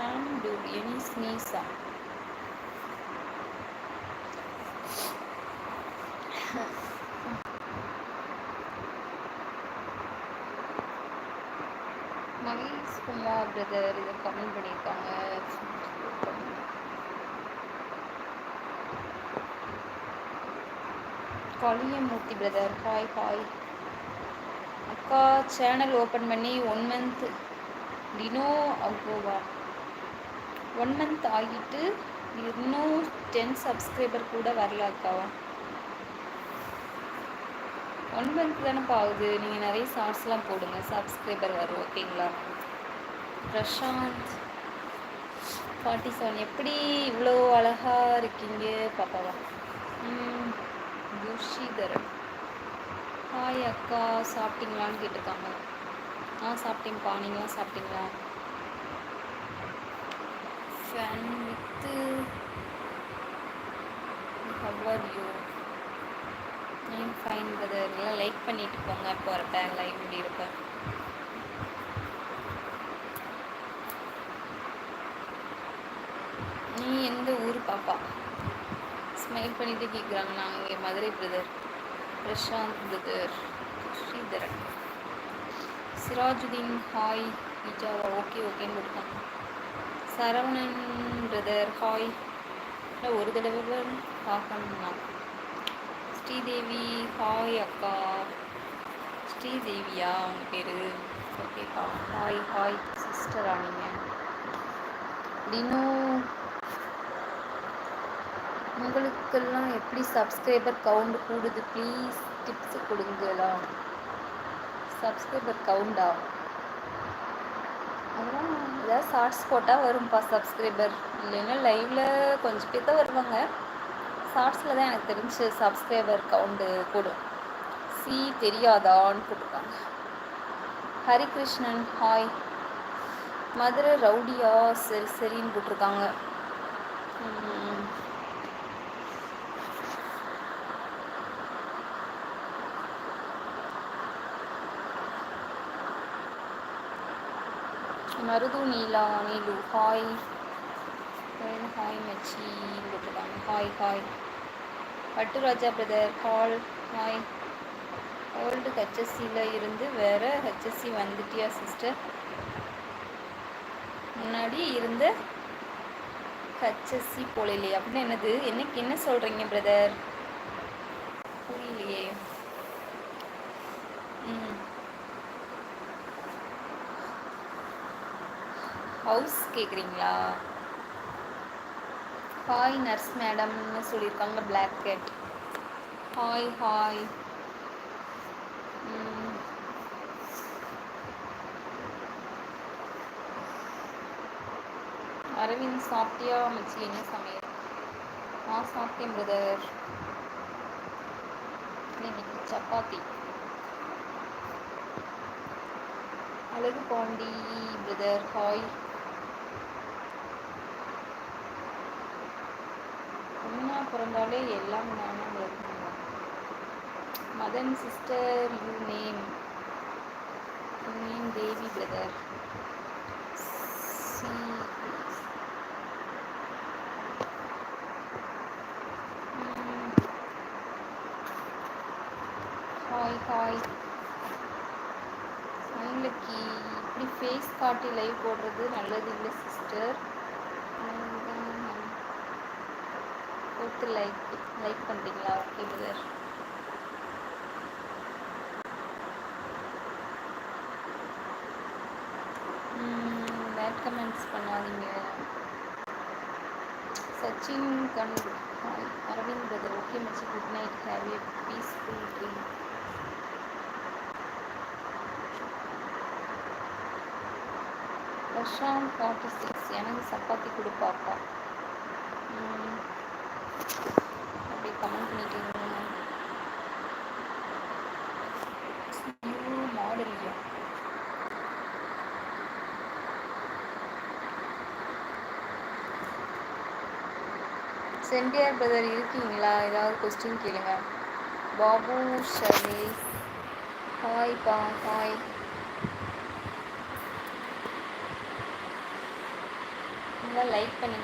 Can do any sneeze sound. Mahesh Kumar brother இதை comment பண்ணியிருக்காங்க. Kaliyamoorthy brother hi hi. அக்கா channel open பண்ணி 1 month டினோ அகோவா 1 month ஆகிட்டு இன்னும் 10 சப்ஸ்கிரைபர் கூட வரல அக்காவா. 1 month தானேப்பா ஆகுது. நீங்கள் நிறைய ஷார்ட்ஸ்லாம் போடுங்க, சப்ஸ்கிரைபர் வரும். ஓகேங்களா? பிரசாந்த் 47 எப்படி இவ்வளோ அழகாக இருக்கீங்க பாப்பாவா. குஷிதரன் ஹாய் அக்கா சாப்பிட்டீங்களான்னு கேட்டிருக்காங்க. சாப்பிட்டேன்ப்பா, நீங்களாம் சாப்பிட்டீங்களா? Fan with how are you fine brother. எல்லாம் லைக் பண்ணிட்டு போங்க. இப்போ வரப்பேன் லைவ் இப்படி இருப்பேன். நீ எந்த ஊர் பாப்பா? ஸ்மைல் பண்ணிட்டு கேட்குறாங்க. நாங்கள் இங்கே Madurai brother. Prashanth brother. Sreedharan Sirajudeen hi. விஜாவா ஓகே ஓகேன்னு கொடுத்தாங்க. Saravanan brother hi. இல்லை ஒரு தடவை பார்க்கணும்னா. ஸ்ரீதேவி ஹாய் அக்கா. ஸ்ரீதேவியா அவங்க பேர்? ஓகேக்கா ஹாய் ஹாய் சிஸ்டரா நீங்கள்? டினோ உங்களுக்கெல்லாம் எப்படி சப்ஸ்கிரைபர் கவுண்ட் கூடுது? ப்ளீஸ் டிப்ஸ் கொடுங்களா. சப்ஸ்கிரைபர் கவுண்டா? அதெல்லாம் ஏதாவது ஷார்ட்ஸ் போட்டால் வரும்ப்பா சப்ஸ்கிரைபர். இல்லைன்னா லைவில் கொஞ்சம் பேர் தான் வருவாங்க. ஷார்ட்ஸில் தான் எனக்கு தெரிஞ்சு சப்ஸ்கிரைபர் கவுண்டு கூடும். தெரியாதான்னு போட்டிருக்காங்க. ஹரிகிருஷ்ணன் ஹாய். மதுரை ரவுடியா? சரி சரின்னு போட்டிருக்காங்க. மருது நீலா நீலு ஹாய். ஹாய் மச்சி போட்டிருக்காங்க. Hi hi. Patturaja brother call hi. Old ஹெச்எஸ்சியில் இருந்து வேறு ஹெச்எஸ்சி வந்துட்டியா சிஸ்டர்? முன்னாடி இருந்த ஹெச்எஸ்சி போல இல்லையா? அப்படின்னு என்னது என்ன சொல்கிறீங்க பிரதர்? புரியலையே. ஹவுஸ் கேட்குறீங்களா? ஹாய் நர்ஸ் மேடம்னு சொல்லியிருக்காங்க. Black cat hi hi. Aravind சாப்பிட்டியா மச்சி? என்ன சமையல்? சாப்பிட்டேன் பிரதர். இன்னைக்கு சப்பாத்தி. அழகு பாண்டி பிரதர் ஹாய். பொண்ணா பிறந்தாலே எல்லாம் நானும் இருக்குங்க. Madan sister you name Devi brother. Hi hi. எங்களுக்கு இப்படி ஃபேஸ் காட்டி லைவ் போடுறது நல்லது இல்லை சிஸ்டர். போட்டு லைக் பண்ணுறீங்களா? Okay brother. பேட் கமெண்ட்ஸ் பண்ணாதீங்க. சச்சின் கண்டு ஹாய். அரவிந்த் பிரதர் ஓகே மச்சி good night. Have a peaceful dream. Prashanth 46 எனக்கு சப்பாத்தி கொடுப்பாப்பா. அப்படியே கமெண்ட் பண்ணிட்டீங்க. மாடலியா? சென்டியார் பிரதர் இருக்கீங்களா? ஏதாவது கொஸ்டின் கேளுங்க. பாபு ஷரே ஹாய் பா ஹாய். பிடிச்சிருந்தா லைக் பண்ணி